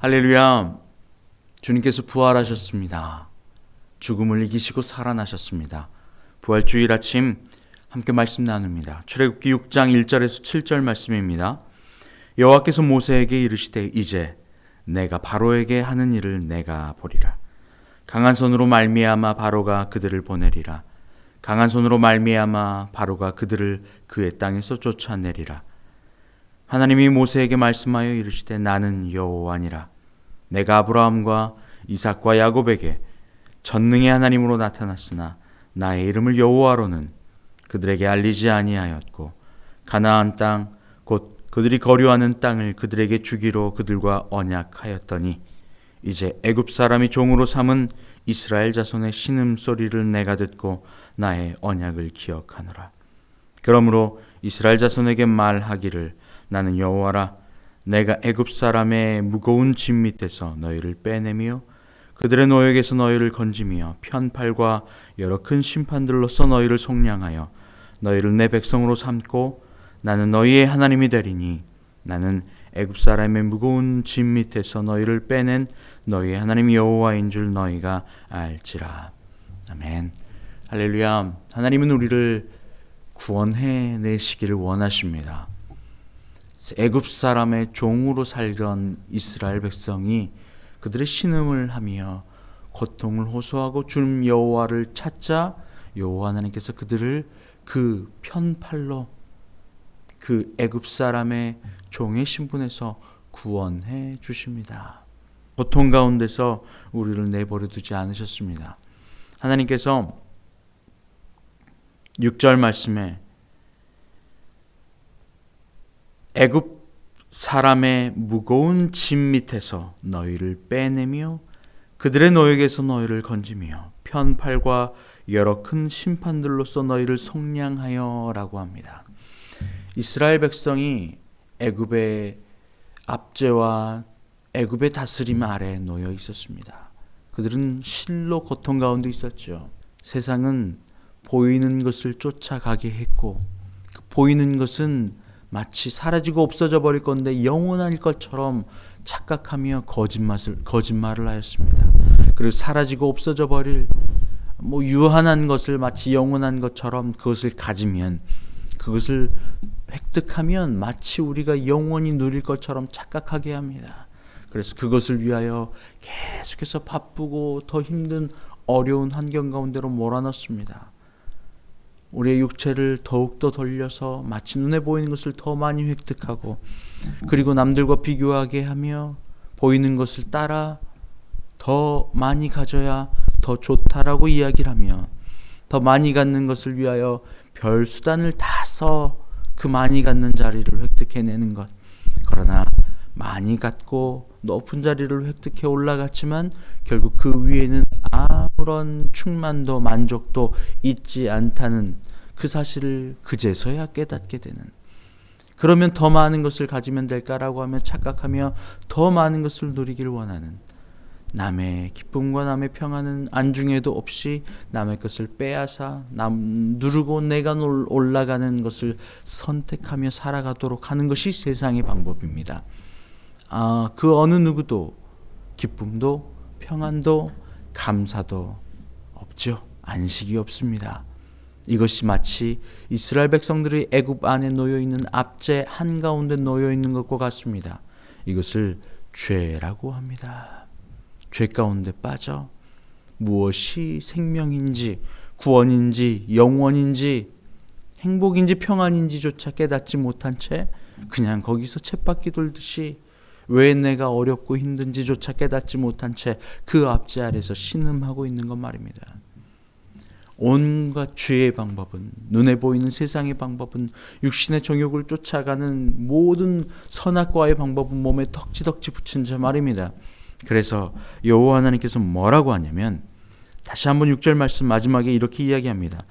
할렐루야. 주님께서 부활하셨습니다. 죽음을 이기시고 살아나셨습니다. 부활주일 아침 함께 말씀 나눕니다. 출애굽기 6장 1절에서 7절 말씀입니다. 여호와께서 모세에게 이르시되 이제 내가 바로에게 하는 일을 내가 보리라. 강한 손으로 말미암아 바로가 그들을 보내리라. 강한 손으로 말미암아 바로가 그들을 그의 땅에서 쫓아내리라. 하나님이 모세에게 말씀하여 이르시되 나는 여호와니라. 내가 아브라함과 이삭과 야곱에게 전능의 하나님으로 나타났으나 나의 이름을 여호와로는 그들에게 알리지 아니하였고 가나안 땅 곧 그들이 거류하는 땅을 그들에게 주기로 그들과 언약하였더니 이제 애굽 사람이 종으로 삼은 이스라엘 자손의 신음소리를 내가 듣고 나의 언약을 기억하노라. 그러므로 이스라엘 자손에게 말하기를 나는 여호와라. 내가 애굽 사람의 무거운 짐 밑에서 너희를 빼내며 그들의 노역에서 너희를 건지며 편팔과 여러 큰 심판들로서 너희를 속량하여 너희를 내 백성으로 삼고 나는 너희의 하나님이 되리니 나는 애굽 사람의 무거운 짐 밑에서 너희를 빼낸 너희의 하나님 여호와인 줄 너희가 알지라. 아멘. 할렐루야. 하나님은 우리를 구원해 내시기를 원하십니다. 애굽 사람의 종으로 살던 이스라엘 백성이 그들의 신음을 하며 고통을 호소하고 주님 여호와를 찾자 여호와 하나님께서 그들을 그 편팔로 그 애굽 사람의 종의 신분에서 구원해 주십니다. 고통 가운데서 우리를 내버려 두지 않으셨습니다. 하나님께서 6절 말씀에 애굽 사람의 무거운 짐 밑에서 너희를 빼내며 그들의 노역에서 너희를 건지며 편팔과 여러 큰 심판들로서 너희를 속량하여 라고 합니다. 이스라엘 백성이 애굽의 압제와 애굽의 다스림 아래 놓여 있었습니다. 그들은 실로 고통 가운데 있었죠. 세상은 보이는 것을 쫓아가게 했고 그 보이는 것은 마치 사라지고 없어져 버릴 건데 영원할 것처럼 착각하며 거짓말을 하였습니다. 그리고 사라지고 없어져 버릴 유한한 것을 마치 영원한 것처럼 그것을 가지면 그것을 획득하면 마치 우리가 영원히 누릴 것처럼 착각하게 합니다. 그래서 그것을 위하여 계속해서 바쁘고 더 힘든 어려운 환경 가운데로 몰아넣습니다. 우리의 육체를 더욱더 돌려서 마치 눈에 보이는 것을 더 많이 획득하고 그리고 남들과 비교하게 하며 보이는 것을 따라 더 많이 가져야 더 좋다라고 이야기를 하며 더 많이 갖는 것을 위하여 별 수단을 다 써 그 많이 갖는 자리를 획득해내는 것. 그러나 많이 갖고 높은 자리를 획득해 올라갔지만 결국 그 위에는 아무런 충만도 만족도 있지 않다는 그 사실을 그제서야 깨닫게 되는, 그러면 더 많은 것을 가지면 될까라고 하며 착각하며 더 많은 것을 누리기를 원하는, 남의 기쁨과 남의 평안은 안중에도 없이 남의 것을 빼앗아 누르고 내가 올라가는 것을 선택하며 살아가도록 하는 것이 세상의 방법입니다. 그 어느 누구도 기쁨도 평안도 감사도 없죠. 안식이 없습니다. 이것이 마치 이스라엘 백성들이 애굽 안에 놓여 있는 압제 한가운데 놓여 있는 것과 같습니다. 이것을 죄라고 합니다. 죄 가운데 빠져 무엇이 생명인지 구원인지 영원인지 행복인지 평안인지조차 깨닫지 못한 채 그냥 거기서 쳇바퀴 돌듯이 왜 내가 어렵고 힘든지조차 깨닫지 못한 채 그 압제 아래서 신음하고 있는 것 말입니다. 온갖 죄의 방법은, 눈에 보이는 세상의 방법은, 육신의 정욕을 쫓아가는 모든 선악과의 방법은 몸에 덕지덕지 붙인 채 말입니다. 그래서 여호와 하나님께서 뭐라고 하냐면 다시 한번 6절 말씀 마지막에 이렇게 이야기합니다.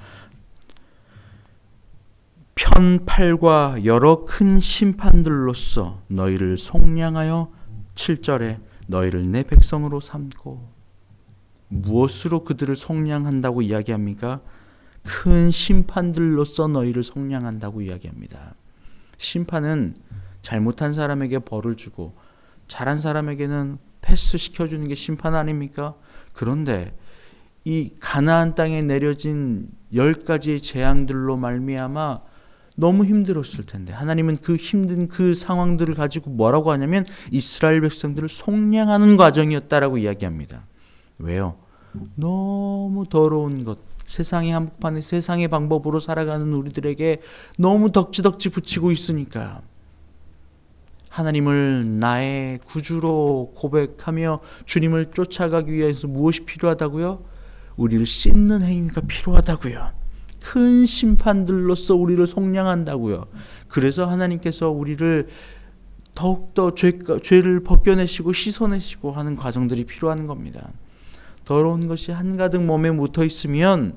편팔과 여러 큰 심판들로서 너희를 속량하여 7절에 너희를 내 백성으로 삼고, 무엇으로 그들을 속량한다고 이야기합니까? 큰 심판들로서 너희를 속량한다고 이야기합니다. 심판은 잘못한 사람에게 벌을 주고 잘한 사람에게는 패스 시켜주는 게 심판 아닙니까? 그런데 이 가나안 땅에 내려진 10가지의 재앙들로 말미암아 너무 힘들었을 텐데 하나님은 그 힘든 그 상황들을 가지고 뭐라고 하냐면 이스라엘 백성들을 속량하는 과정이었다라고 이야기합니다. 왜요? 너무 더러운 것, 세상의 한복판에 세상의 방법으로 살아가는 우리들에게 너무 덕지덕지 붙이고 있으니까 하나님을 나의 구주로 고백하며 주님을 쫓아가기 위해서 무엇이 필요하다고요? 우리를 씻는 행위가 필요하다고요. 큰 심판들로서 우리를 속량한다고요. 그래서 하나님께서 우리를 더욱더 죄를 벗겨내시고 씻어내시고 하는 과정들이 필요한 겁니다. 더러운 것이 한가득 몸에 묻어 있으면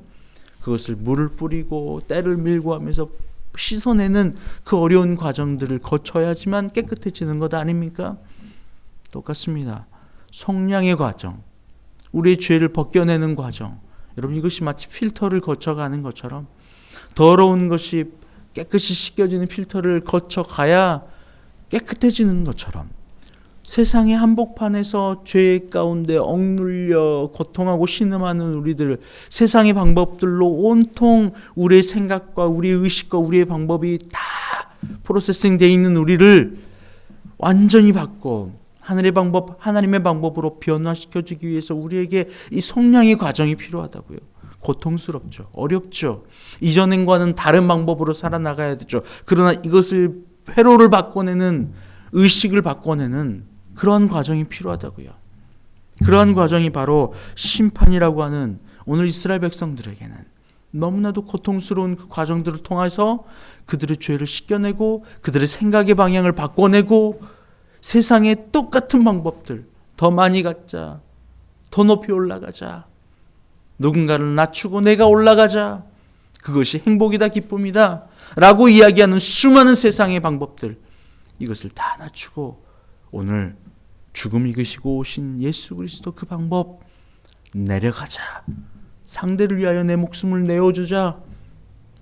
그것을 물을 뿌리고 때를 밀고 하면서 씻어내는 그 어려운 과정들을 거쳐야지만 깨끗해지는 것 아닙니까? 똑같습니다. 속량의 과정, 우리의 죄를 벗겨내는 과정, 여러분 이것이 마치 필터를 거쳐가는 것처럼 더러운 것이 깨끗이 씻겨지는 필터를 거쳐가야 깨끗해지는 것처럼 세상의 한복판에서 죄 가운데 억눌려 고통하고 신음하는 우리들, 세상의 방법들로 온통 우리의 생각과 우리의 의식과 우리의 방법이 다 프로세싱 되어 있는 우리를 완전히 바꿔 하늘의 방법, 하나님의 방법으로 변화시켜주기 위해서 우리에게 이 속량의 과정이 필요하다고요. 고통스럽죠. 어렵죠. 이전과는 다른 방법으로 살아나가야 되죠. 그러나 이것을 회로를 바꿔내는, 의식을 바꿔내는 그러한 과정이 필요하다고요. 그러한 과정이 바로 심판이라고 하는 오늘 이스라엘 백성들에게는 너무나도 고통스러운 그 과정들을 통해서 그들의 죄를 씻겨내고 그들의 생각의 방향을 바꿔내고 세상의 똑같은 방법들, 더 많이 갖자, 더 높이 올라가자, 누군가를 낮추고 내가 올라가자, 그것이 행복이다, 기쁨이다 라고 이야기하는 수많은 세상의 방법들, 이것을 다 낮추고 오늘 죽음 이기시고 오신 예수 그리스도 그 방법 내려가자, 상대를 위하여 내 목숨을 내어주자,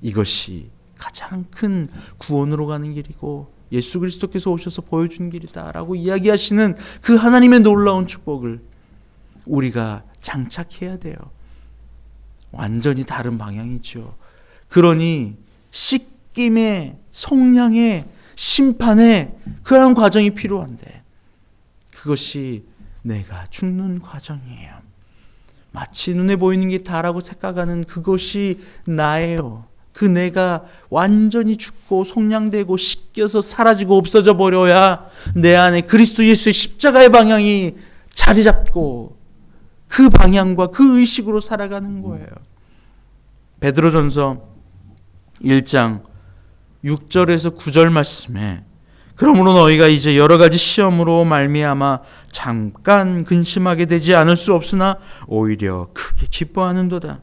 이것이 가장 큰 구원으로 가는 길이고 예수 그리스도께서 오셔서 보여준 길이다 라고 이야기하시는 그 하나님의 놀라운 축복을 우리가 장착해야 돼요. 완전히 다른 방향이죠. 그러니 씻김의, 속량의, 심판의 그런 과정이 필요한데 그것이 내가 죽는 과정이에요. 마치 눈에 보이는 게 다라고 착각하는 그것이 나예요. 그 내가 완전히 죽고 속량되고 씻겨서 사라지고 없어져 버려야 내 안에 그리스도 예수의 십자가의 방향이 자리 잡고 그 방향과 그 의식으로 살아가는 거예요. 베드로전서 1장 6절에서 9절 말씀에 그러므로 너희가 이제 여러 가지 시험으로 말미암아 잠깐 근심하게 되지 않을 수 없으나 오히려 크게 기뻐하는도다.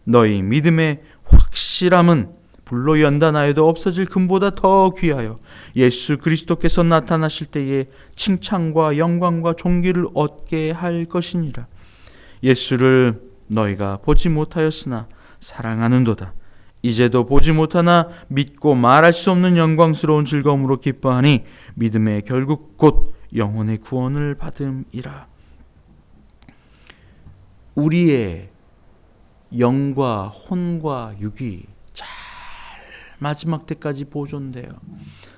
너희 믿음의 확실함은 불로 연단하여도 없어질 금보다 더 귀하여 예수 그리스도께서 나타나실 때에 칭찬과 영광과 존귀를 얻게 할 것이니라. 예수를 너희가 보지 못하였으나 사랑하는도다. 이제도 보지 못하나 믿고 말할 수 없는 영광스러운 즐거움으로 기뻐하니 믿음의 결국 곧 영혼의 구원을 받음이라. 우리의 영과 혼과 육이 잘 마지막 때까지 보존돼요.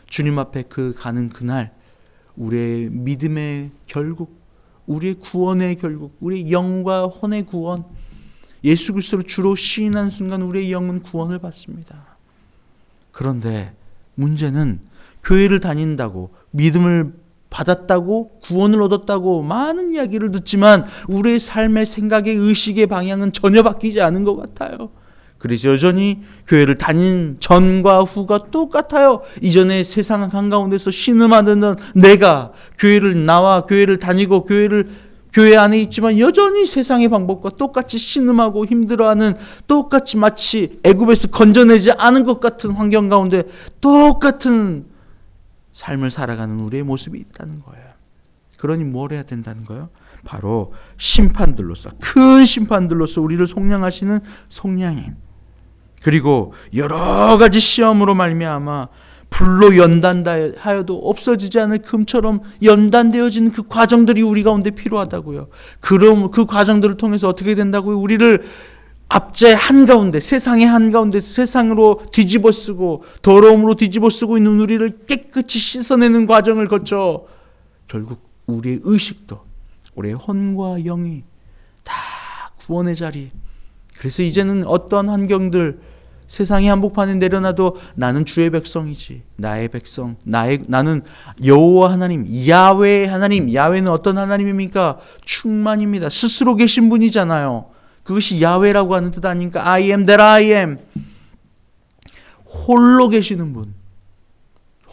주님 앞에 그 가는 그날 우리의 믿음의 결국, 우리의 구원의 결국, 우리의 영과 혼의 구원, 예수 그리스도를 주로 시인한 순간 우리의 영은 구원을 받습니다. 그런데 문제는 교회를 다닌다고, 믿음을 받았다고, 구원을 얻었다고 많은 이야기를 듣지만 우리의 삶의 생각의 의식의 방향은 전혀 바뀌지 않은 것 같아요. 그래서 여전히 교회를 다닌 전과 후가 똑같아요. 이전에 세상 한가운데서 신음하던 내가 교회를 나와 교회를 다니고 교회 안에 있지만 여전히 세상의 방법과 똑같이 신음하고 힘들어하는, 똑같이 마치 애굽에서 건져내지 않은 것 같은 환경 가운데 똑같은 삶을 살아가는 우리의 모습이 있다는 거예요. 그러니 뭘 해야 된다는 거예요? 바로 심판들로서, 큰 심판들로서 우리를 속량하시는 속량임, 그리고 여러 가지 시험으로 말미암아 불로 연단하여도 없어지지 않을 금처럼 연단되어지는 그 과정들이 우리 가운데 필요하다고요. 그럼 그 과정들을 통해서 어떻게 된다고요? 우리를 압제의 한가운데, 세상의 한가운데 세상으로 뒤집어 쓰고 더러움으로 뒤집어 쓰고 있는 우리를 깨끗이 씻어내는 과정을 거쳐 결국 우리의 의식도, 우리의 혼과 영이 다 구원의 자리. 그래서 이제는 어떠한 환경들, 세상의 한복판에 내려놔도 나는 주의 백성이지, 나의 백성, 나는 여호와 하나님, 야훼 하나님. 야훼는 어떤 하나님입니까? 충만입니다. 스스로 계신 분이잖아요. 그것이 야훼라고 하는 뜻 아닙니까? I am that I am. 홀로 계시는 분,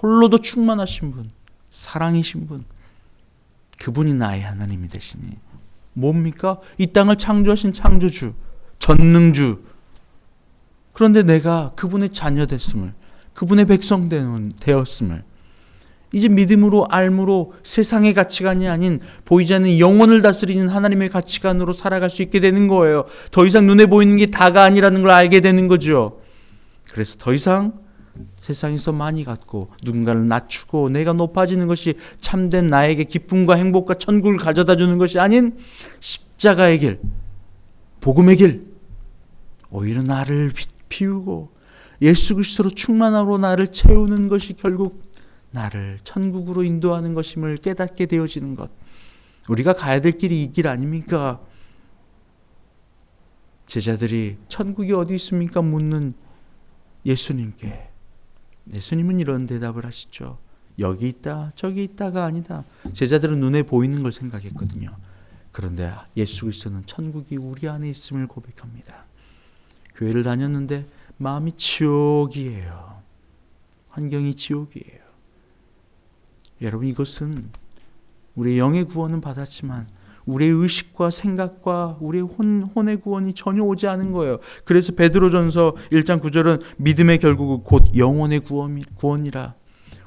홀로도 충만하신 분, 사랑이신 분, 그분이 나의 하나님이 되시니 뭡니까? 이 땅을 창조하신 창조주, 전능주. 그런데 내가 그분의 자녀 됐음을, 그분의 백성 되었음을 이제 믿음으로 알므로 세상의 가치관이 아닌 보이지 않는 영혼을 다스리는 하나님의 가치관으로 살아갈 수 있게 되는 거예요. 더 이상 눈에 보이는 게 다가 아니라는 걸 알게 되는 거죠. 그래서 더 이상 세상에서 많이 갖고 누군가를 낮추고 내가 높아지는 것이 참된 나에게 기쁨과 행복과 천국을 가져다 주는 것이 아닌 십자가의 길, 복음의 길, 오히려 나를 비우고 예수 그리스도로 충만함으로 나를 채우는 것이 결국 나를 천국으로 인도하는 것임을 깨닫게 되어지는 것. 우리가 가야 될 길이 이 길 아닙니까? 제자들이 천국이 어디 있습니까? 묻는 예수님께 예수님은 이런 대답을 하시죠. 여기 있다 저기 있다가 아니다. 제자들은 눈에 보이는 걸 생각했거든요. 그런데 예수 그리스도는 천국이 우리 안에 있음을 고백합니다. 교회를 다녔는데 마음이 지옥이에요. 환경이 지옥이에요. 여러분, 이것은 우리의 영의 구원은 받았지만 우리의 의식과 생각과 우리의 혼의 구원이 전혀 오지 않은 거예요. 그래서 베드로전서 1장 9절은 믿음의 결국은 곧 영혼의 구원이라.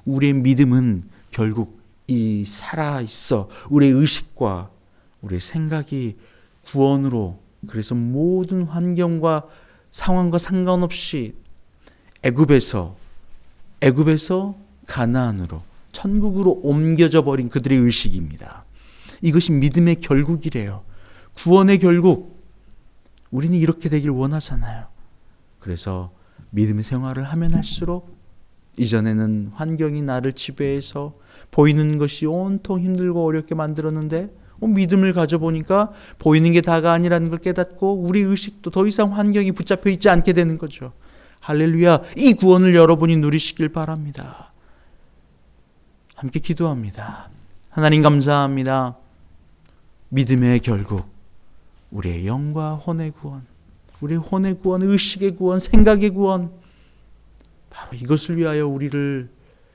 우리의 믿음은 결국 이 살아있어 우리의 의식과 우리의 생각이 구원으로, 그래서 모든 환경과 상황과 상관없이 애굽에서 가나안으로, 천국으로 옮겨져 버린 그들의 의식입니다. 이것이 믿음의 결국이래요. 구원의 결국. 우리는 이렇게 되길 원하잖아요. 그래서 믿음의 생활을 하면 할수록 이전에는 환경이 나를 지배해서 보이는 것이 온통 힘들고 어렵게 만들었는데 믿음을 가져보니까 보이는 게 다가 아니라는 걸 깨닫고 우리 의식도 더 이상 환경이 붙잡혀 있지 않게 되는 거죠. 할렐루야. 이 구원을 여러분이 누리시길 바랍니다. 함께 기도합니다. 하나님 감사합니다. 믿음의 결국, 우리의 영과 혼의 구원, 우리의 혼의 구원, 의식의 구원, 생각의 구원, 바로 이것을 위하여 우리를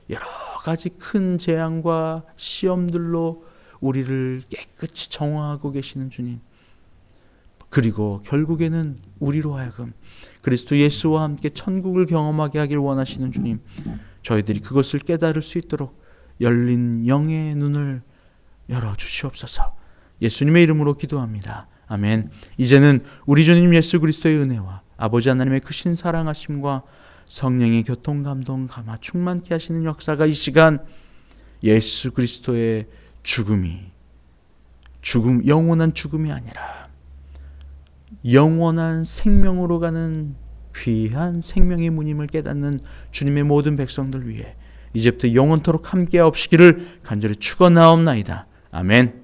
여러 가지 큰 재앙과 시험들로 우리를 깨끗이 정화하고 계시는 주님, 그리고 결국에는 우리로 하여금 그리스도 예수와 함께 천국을 경험하게 하길 원하시는 주님, 저희들이 그것을 깨달을 수 있도록 열린 영의 눈을 열어주시옵소서. 예수님의 이름으로 기도합니다. 아멘. 이제는 우리 주님 예수 그리스도의 은혜와 아버지 하나님의 크신 사랑하심과 성령의 교통 감동 감화 충만케 하시는 역사가 이 시간 예수 그리스도의 영원한 죽음이 아니라 영원한 생명으로 가는 귀한 생명의 문임을 깨닫는 주님의 모든 백성들 위해 이제부터 영원토록 함께하옵시기를 간절히 축원하옵나이다. 아멘.